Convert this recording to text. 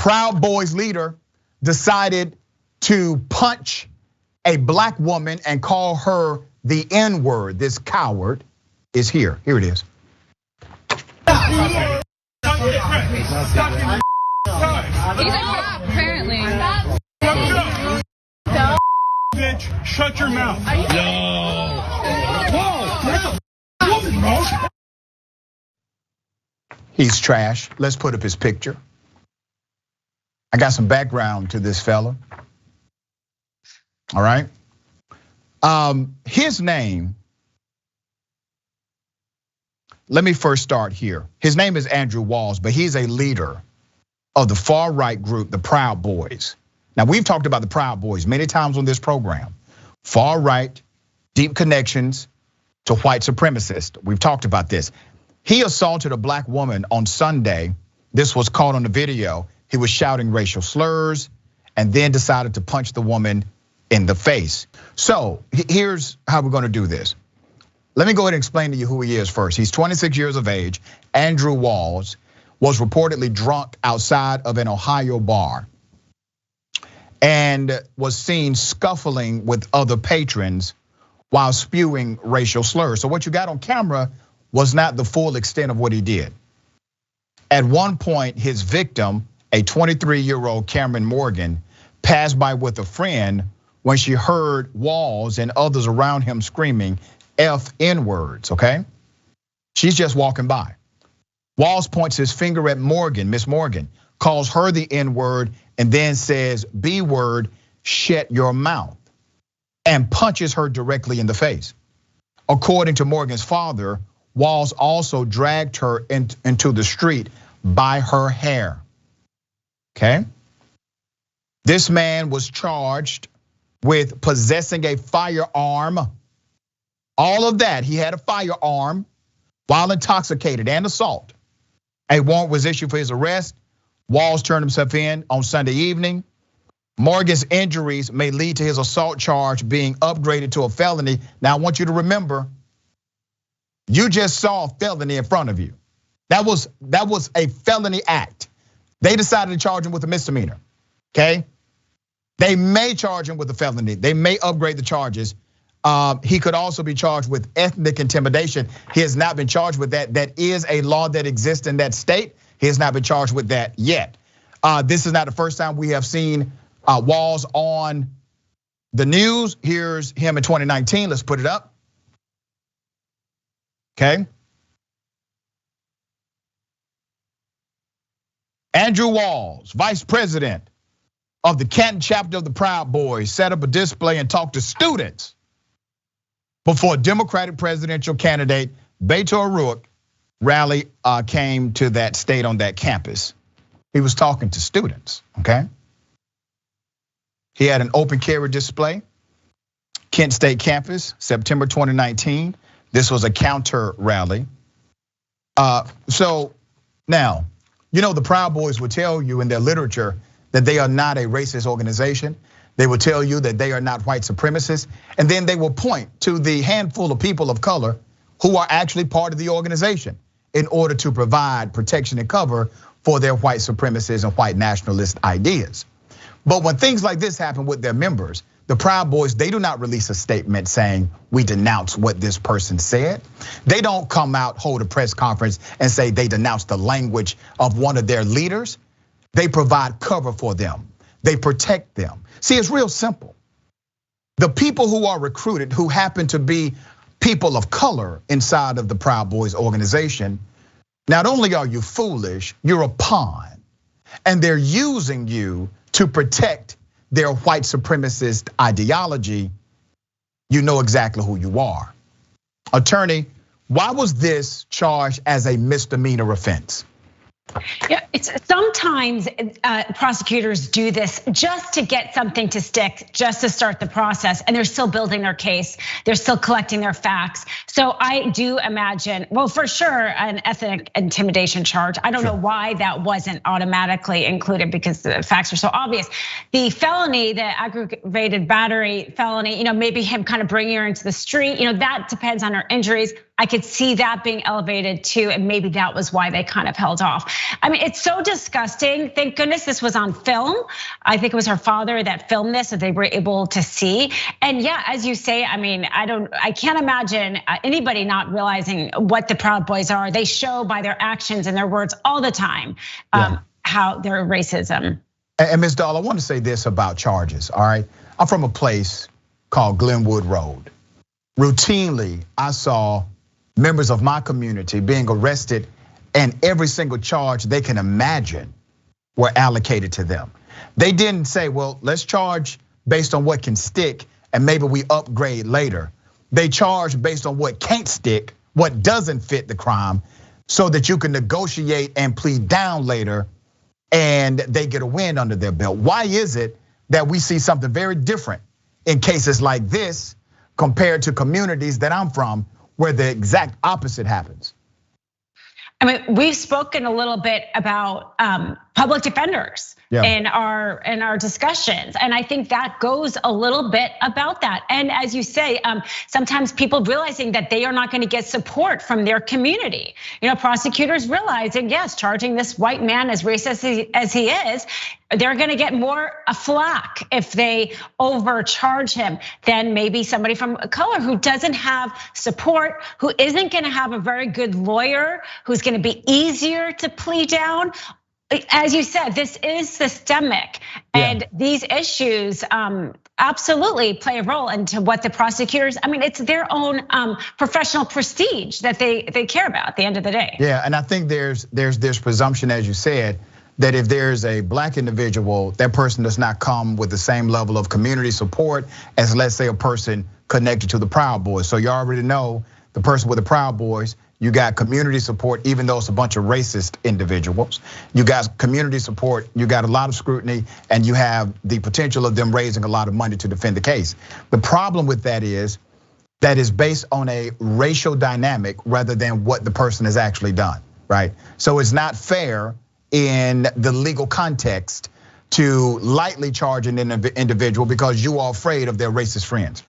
Proud Boys leader decided to punch a black woman and call her the N-word. This coward is here. Here it is. Apparently. Bitch, shut your mouth. He's trash. Let's put up his picture. I got some background to this fella. All right. His name, let me first start here. His name is Andrew Walls, but he's a leader of the far right group, the Proud Boys. Now, we've talked about the Proud Boys many times on this program. Far right, deep connections to white supremacists. We've talked about this. He assaulted a black woman on Sunday. This was caught on the video. He was shouting racial slurs and then decided to punch the woman in the face. So here's how we're gonna do this. Let me go ahead and explain to you who he is first. He's 26 years of age. Andrew Walls was reportedly drunk outside of an Ohio bar and was seen scuffling with other patrons while spewing racial slurs. So what you got on camera was not the full extent of what he did. At one point, his victim, a 23-year-old Cameron Morgan, passed by with a friend when she heard Walls and others around him screaming F-N words, okay? She's just walking by. Walls points his finger at Morgan, Miss Morgan, calls her the N-word, and then says B-word, shut your mouth, and punches her directly in the face. According to Morgan's father, Walls also dragged her into the street by her hair, okay? This man was charged with possessing a firearm. All of that, he had a firearm while intoxicated and assault. A warrant was issued for his arrest. Walls turned himself in on Sunday evening. Morgan's injuries may lead to his assault charge being upgraded to a felony. Now I want you to remember, you just saw a felony in front of you. That was a felony act. They decided to charge him with a misdemeanor, okay? They may charge him with a felony. They may upgrade the charges. He could also be charged with ethnic intimidation. He has not been charged with that. That is a law that exists in that state. He has not been charged with that yet. This is not the first time we have seen Walls on the news. Here's him in 2019. Let's put it up. Okay. Andrew Walls, vice president of the Canton chapter of the Proud Boys, set up a display and talked to students before Democratic presidential candidate Beto O'Rourke rally came to that state on that campus. He was talking to students, okay? He had an open carry display, Kent State campus, September 2019. This was a counter rally. So now, you know, the Proud Boys would tell you in their literature that they are not a racist organization. They will tell you that they are not white supremacists. And then they will point to the handful of people of color who are actually part of the organization in order to provide protection and cover for their white supremacist and white nationalist ideas. But when things like this happen with their members, the Proud Boys, they do not release a statement saying we denounce what this person said. They don't come out, hold a press conference and say they denounce the language of one of their leaders. They provide cover for them. They protect them. See, it's real simple. The people who are recruited, who happen to be people of color inside of the Proud Boys organization, not only are you foolish, you're a pawn. And they're using you to protect their white supremacist ideology. You know exactly who you are. Attorney, why was this charged as a misdemeanor offense? Yeah, it's sometimes prosecutors do this just to get something to stick, just to start the process, and they're still building their case. They're still collecting their facts. So I do imagine, well, for sure, an ethnic intimidation charge. I don't know why that wasn't automatically included because the facts are so obvious. The felony, the aggravated battery felony, maybe him kind of bringing her into the street, that depends on her injuries. I could see that being elevated too, and maybe that was why they kind of held off. I mean, it's so disgusting. Thank goodness this was on film. I think it was her father that filmed this, so they were able to see. And yeah, as you say, I mean, I can't imagine anybody not realizing what the Proud Boys are. They show by their actions and their words all the time how their racism. And Ms. Dahl, I want to say this about charges, all right? I'm from a place called Glenwood Road. Routinely, I saw members of my community being arrested, and every single charge they can imagine were allocated to them. They didn't say, well, let's charge based on what can stick and maybe we upgrade later. They charge based on what can't stick, what doesn't fit the crime, so that you can negotiate and plead down later and they get a win under their belt. Why is it that we see something very different in cases like this compared to communities that I'm from where the exact opposite happens? I mean, we've spoken a little bit about public defenders in our discussions, and I think that goes a little bit about that. And as you say, sometimes people realizing that they are not going to get support from their community. You know, prosecutors realizing, yes, charging this white man as racist as he is, they're going to get more flack if they overcharge him than maybe somebody from color who doesn't have support, who isn't going to have a very good lawyer, who's going to be easier to plead down. As you said, this is systemic, and these issues absolutely play a role into what the prosecutors. I mean, it's their own professional prestige that they care about at the end of the day. Yeah, and I think there's this presumption, as you said, that if there's a black individual, that person does not come with the same level of community support as, let's say, a person connected to the Proud Boys. So you already know the person with the Proud Boys. You got community support, even though it's a bunch of racist individuals. You got community support, you got a lot of scrutiny, and you have the potential of them raising a lot of money to defend the case. The problem with that is based on a racial dynamic rather than what the person has actually done, right? So it's not fair in the legal context to lightly charge an individual because you are afraid of their racist friends.